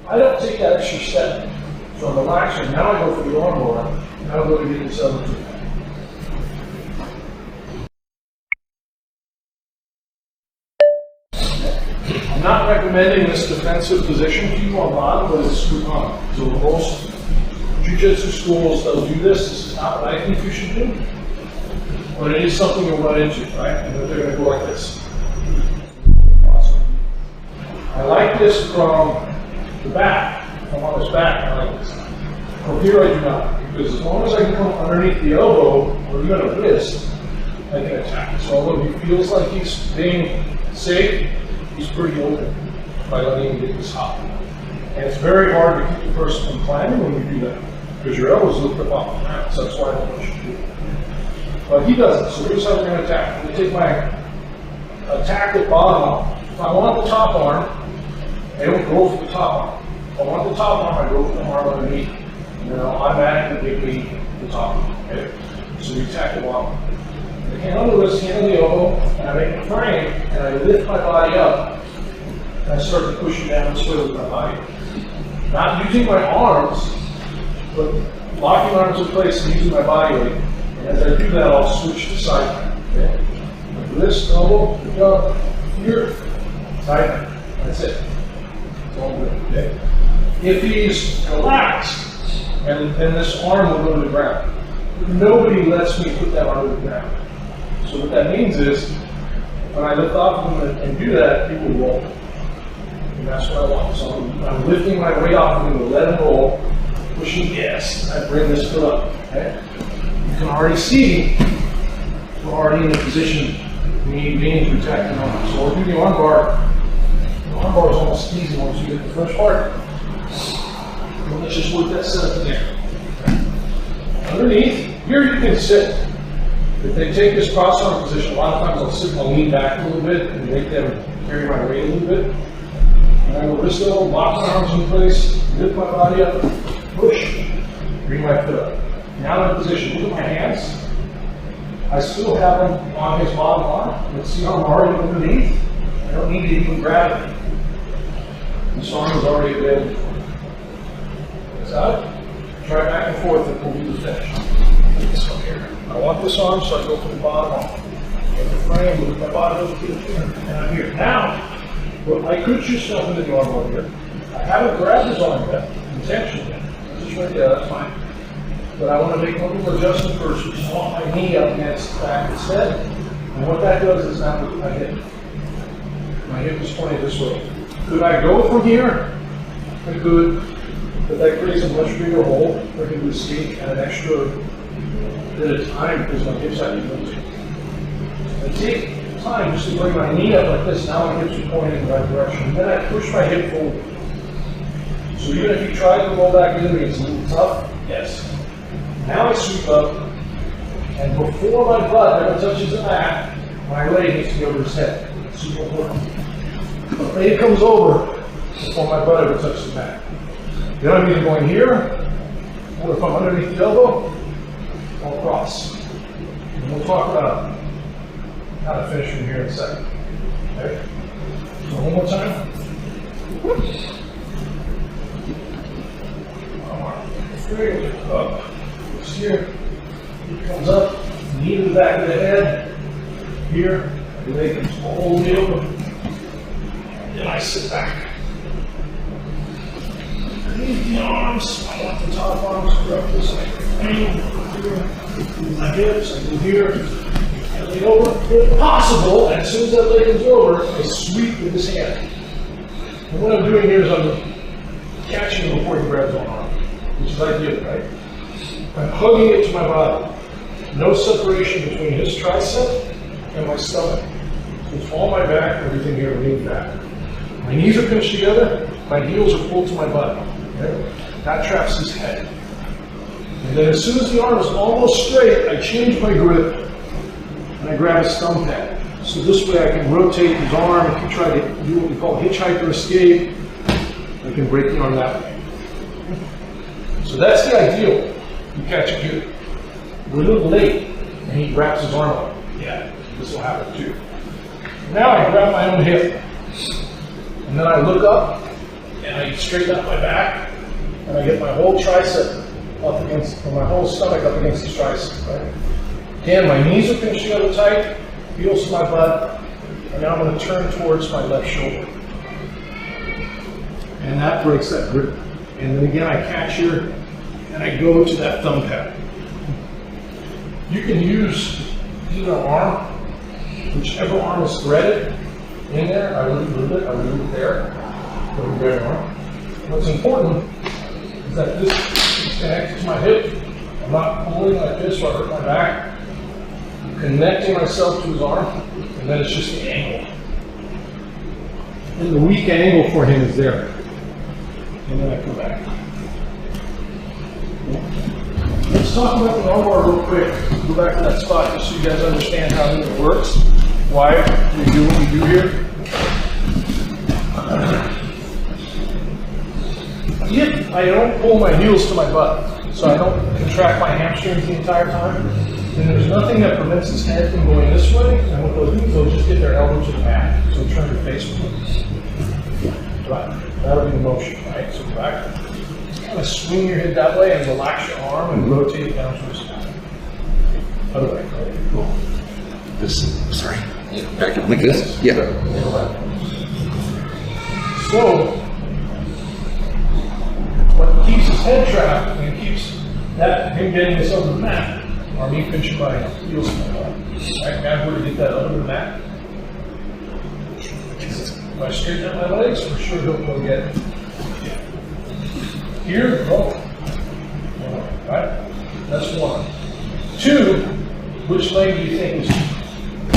I don't take that extra step. So I'm relaxing. Now I go for the armbar. Now I go to get this other two. I'm not recommending this defensive position to you on bottom, but it's screw on. So most jiu-jitsu schools, they'll do this. This is not what I think you should do. But it is something you'll run into, right? And then they're going to go like this. Awesome. I like this from the back. If I'm on his back, I like this. From here, I do not. Because as long as I can come underneath the elbow or even a wrist, I can attack. So although he feels like he's being safe, he's pretty open by letting him get this hop. And it's very hard to keep the person from climbing when you do that. Because your elbows lift up off the ground. So that's why I don't want you to do it. But he doesn't. So here's how we're going to attack. I'm going to take my attack at bottom arm. If I want the top arm, I don't go for the top arm. If I want the top arm, I go for the arm underneath. And then I'll automatically give me the top arm. Okay? So we attack the bottom. I hand on the wrist, hand on the elbow, and I make a frame, and I lift my body up. And I start to push it down this way with my body. Not using my arms, but locking arms in place and using my body weight. And as I do that, I'll switch to side. Okay? Wrist, elbow, pick up, here, side. That's it. It's all good. Okay? If he's relaxed, and this arm will go to the ground. Nobody lets me put that arm to the ground. So what that means is, when I lift off of him and do that, he will roll. And that's what I want. So I'm lifting my weight off of him to let him roll, pushing yes, I bring this foot up. Okay? You can already see we're already in the position we need being protected on. So we'll do the armbar. The armbar is almost easy once you get the first part. And let's just work that setup in there. Underneath, here you can sit. If they take this cross arm position, a lot of times I'll sit and I'll lean back a little bit and make them carry my weight a little bit. And I will wrist elbow, lock my arms in place, lift my body up, push, bring my foot up. Now I'm in position. Look at my hands. I still have them on his bottom arm. Let's see how I'm already underneath. I don't need to even grab it. This arm is already available for me. That's out. Try back and forth and we'll do the finish. This one here. I want this arm, so I go for the bottom arm. Get the frame, move my body over to the here, and I'm here. Now, well, I could choose something in the arm over here. I haven't grabbed his arm yet, intentionally. Just right there, that's fine. But I want to make one little adjustment first. I want my knee up against the back instead. And what that does is now look at my hip. My hip is pointed this way. Could I go from here? I could. But that creates a much bigger hole for him to escape and an extra bit of time because my hips have to go. I take time just to bring my knee up like this. Now my hips are pointing in the right direction. And then I push my hip forward. So even if you try to roll back into me, it's a little tough. Yes. Now I sweep up, and before my butt ever touches the mat, my leg needs to be over his head. It's super important. My leg comes over before my butt ever touches the mat. Then I'm either going here, or if I'm underneath the elbow, I'll cross. And we'll talk about how to finish from here in a second. Okay? So one more time. Straight up. Here, he comes up, knee to the back of the head. Here, the leg comes all the way over. And then I sit back. Underneath the arms, I want the top arms to go up this way. My hips, I go here, and lay over. If possible, and as soon as that leg is over, I sweep with this hand. And what I'm doing here is I'm catching him before he grabs my arm, which is ideal, right? I'm hugging it to my body. No separation between his tricep and my stomach. It's all my back, everything here leans back. My knees are pinched together, my heels are pulled to my body. Okay? That traps his head. And then as soon as the arm is almost straight, I change my grip and I grab his thumb pad. So this way I can rotate his arm. If you try to do what we call hitchhiker escape, I can break the arm that way. So that's the ideal. You catch it here. We're a little late, and he wraps his arm up. Yeah, this will happen too. Now I grab my own hip, and then I look up, and I straighten out my back, and I get my whole tricep up against, or my whole stomach up against the tricep, right? Again, my knees are pinched together tight, heels to my butt, and now I'm going to turn towards my left shoulder. And that breaks that grip. And then again, I catch here, and I go to that thumb pad. You can use either arm, whichever arm is threaded in there. I really move it, there. Go to the right arm. What's important is that this is connected to my hip. I'm not pulling like this or I hurt my back. I'm connecting myself to his arm, and then it's just the angle. And the weak angle for him is there. And then I come back. Let's talk about the armbar real quick. Go back to that spot just so you guys understand how it works, why we do what we do here. If I don't pull my heels to my butt, so I don't contract my hamstrings the entire time, then there's nothing that prevents this head from going this way, and what they'll do is they'll just get their elbow to the mat. So turn your face with it. Right. That'll be the motion, right? So back. Kind of swing your head that way and relax your arm and rotate it down towards the back. Other way. Cool. This, sorry. Back like this? Yeah. So, what keeps his head trapped and keeps that him getting this over the mat are me pinching my heels to my butt. I got to get that over the mat. If I straighten out my legs, for sure he'll go get it. Here, oh. Right? That's one. Two, which leg do you think is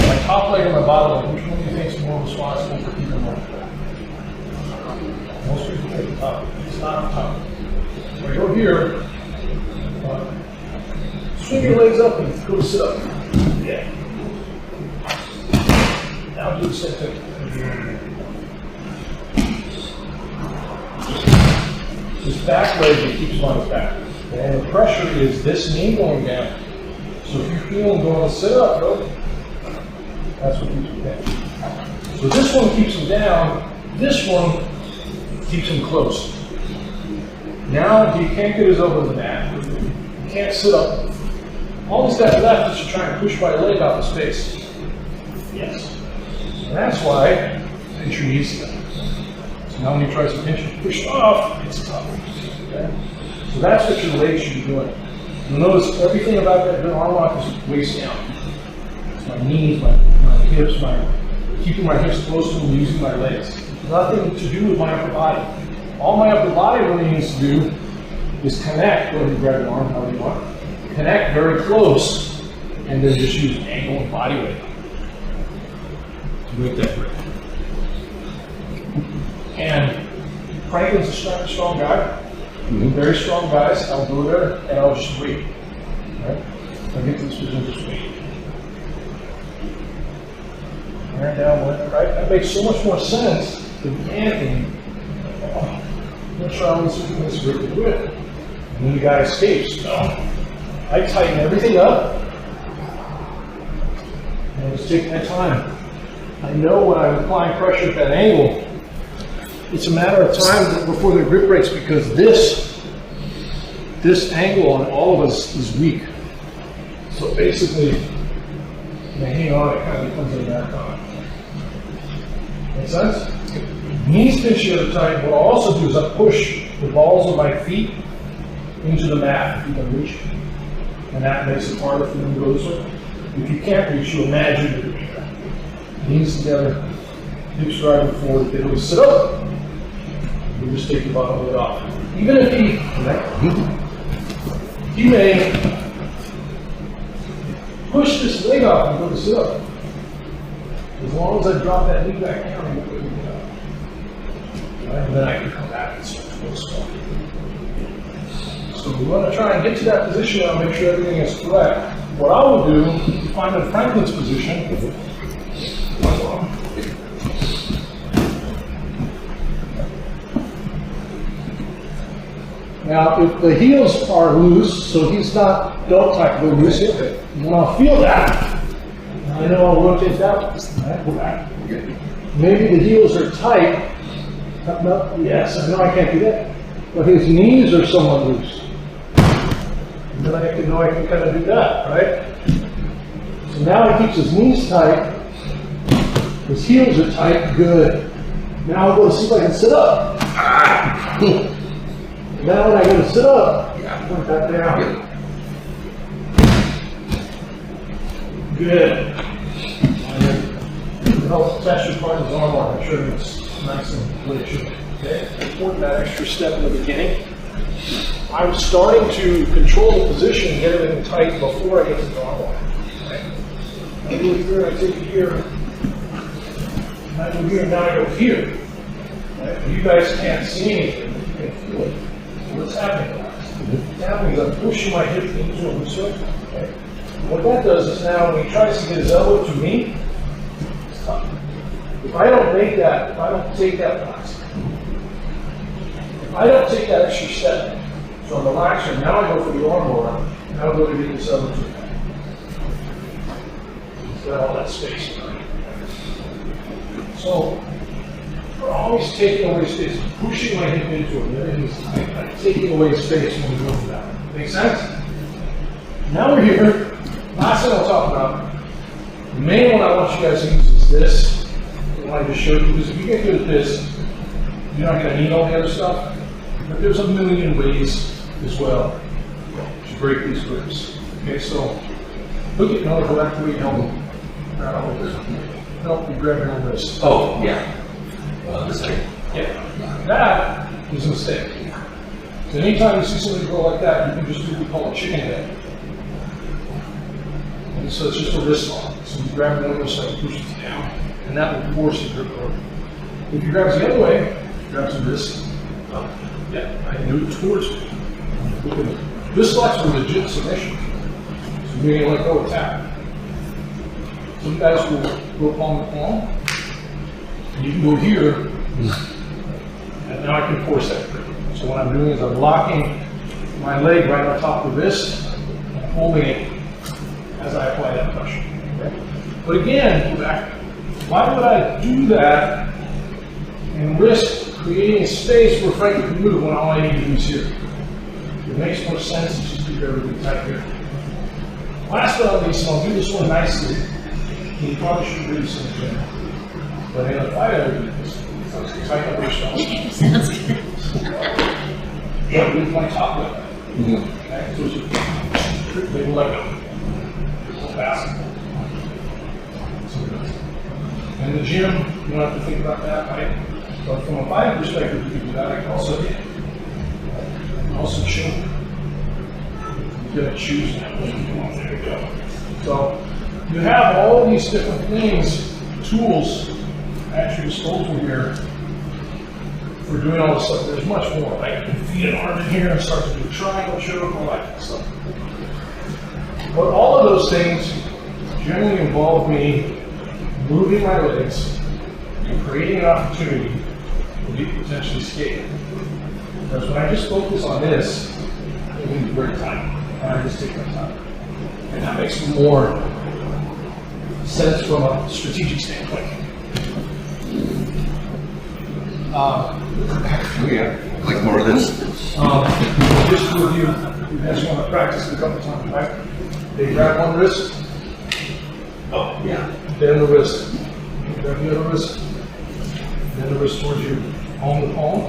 my top leg or my bottom leg? Which one do you think is more responsible for keeping more track? Most people take the top. It's not on top. Right over here, swing your legs up and go to sit up. Yeah. Now do the same thing. This back leg that keeps him on his back. And the pressure is this knee going down. So if you feel him going to sit up, bro, that's what keeps him down. So this one keeps him down, this one keeps him close. Now he can't get his elbow to the mat, he can't sit up. All he's got left is to try and push my leg out of space. Yes. And that's why pinch your knees together. So now when he tries to pinch and push off, it's tough. Okay? So that's what your legs should be doing. You'll notice everything about that good arm lock is waist down. It's my knees, my hips, keeping my hips close to them, using my legs. Nothing to do with my upper body. All my upper body really needs to do is connect, whether you grab your arm, however you want, connect very close, and then just use ankle and body weight to make that grip. And Franklin's a strong guy. Very strong guys. I'll go there and I'll just wait. Right? I'll get to this position, just wait. And down, right? That makes so much more sense than Anthony. I'm not sure how this grip to do it. And then the guy escapes. No. I tighten everything up. And I just take my time. I know when I'm applying pressure at that angle, it's a matter of time before the grip breaks because this angle on all of us is weak. So basically, when I hang on, it kind of becomes a marathon. Make sense? Knees pinch together tight. What I'll also do is I push the balls of my feet into the mat if you can reach. And that makes it harder for them to go this way. If you can't reach, you imagine you're doing that. Knees together, hips driving forward. If they don't sit up, you just take the bottom of it off. Even if he may push this leg off and go to sit up. As long as I drop that knee back down, I'm going to get up. Right? And then I can come back and start to go slow. So we want to try and get to that position now, make sure everything is correct. What I will do, find in Franklin's position. Now, if the heels are loose, so he's not belt type loose, when I'll feel that, I know I'll rotate that way. Right, go back. Maybe the heels are tight, No, yes, I know I can't do that. But his knees are somewhat loose. And then I can kind of do that, right? So now he keeps his knees tight. His heels are tight, good. Now I'll go to see if I can sit up. Now when I go to sit up, put that down. Good. Help test your partner's arm, make sure it's nice and clear. Okay, important that extra step in the beginning. I was starting to control the position, get everything tight before I get to the arm bar. Okay? I go here, I take it here. I go here, now I go here. Right? You guys can't see anything, you can feel it. What's happening? What's happening is I'm pushing my hip into a circle. Okay? What that does is now when he tries to get his elbow to me, it's tough. If I don't make that, if I don't take that box, if I don't take that extra step, so I'm relaxing, now I go for the arm bar, now I go to get this elbow to me. It's got all that space. So, we're always taking away space, pushing my hip into it. Everything's tight. I'm taking away space when we go for that. Make sense? Now we're here. Last thing I'll talk about, the main one I want you guys to use is this. I just showed you, because if you get good at this, you're not going to need all the other stuff. But there's a million ways as well to break these grips. Okay, so look at another correct way to help them. Help you grab your own wrist. Oh, yeah. This way. Yeah. That is a mistake. So anytime you see somebody go like that, you can just do what we call a chicken head. And so it's just a wrist lock. So you grab the other side, push it down, and that will force the grip over. If you grab it the other way, grab some wrist. Yeah, I can do it towards me. Look at it. This locks a legit submission. So you're going to let go of tap. Some guys will go palm to palm. And you can go here, and now I can force that grip. So what I'm doing is I'm locking my leg right on top of the wrist, and holding it as I apply that pressure. Okay? But again, go back. Why would I do that and risk creating a space where Frank can move when all I need to do is here? It makes more sense to just keep everything tight here. Last but not least, and I'll do this one nicely. You probably should do this in the gym. But in a fight, I would do this. Tighten up your stomach. Sounds good. Yeah, with my top lip. Okay, so it's a big leg up. Fast. In the gym, you don't have to think about that, right? But from a fighting perspective, you can do that. I can also hit. Also choke. You gotta choose now. There you go. So you have all these different things, tools at your disposal here for doing all this stuff. There's much more. Right? You can feed an arm in here and start to do a triangle choke, all that kind of stuff. But all of those things generally involve me moving my legs and creating an opportunity to be potentially scaling. Because when I just focus on this, it can be very tight. And I just take my time. And that makes more sense from a strategic standpoint. Yeah, like more of this. Just to review, you guys want to practice it a couple times, right? They grab one wrist. Oh, yeah. Then the wrist. Grab the other wrist. Then the wrist towards you, palm to palm.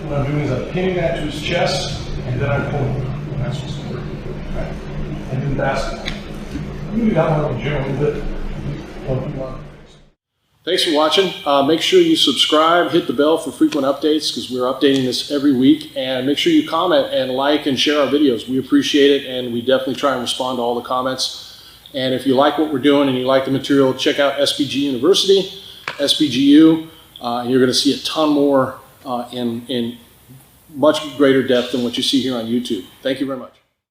What I'm doing is I'm pinning that to his chest, and then I'm pulling. And that's what's going to work. Okay? And then basketball. You do that one in the gym a little bit. Thanks for watching. Make sure you subscribe, hit the bell for frequent updates because we're updating this every week. And make sure you comment and like and share our videos. We appreciate it, and we definitely try and respond to all the comments. And if you like what we're doing and you like the material, check out SBG University, SBGU, and you're going to see a ton more in much greater depth than what you see here on YouTube. Thank you very much.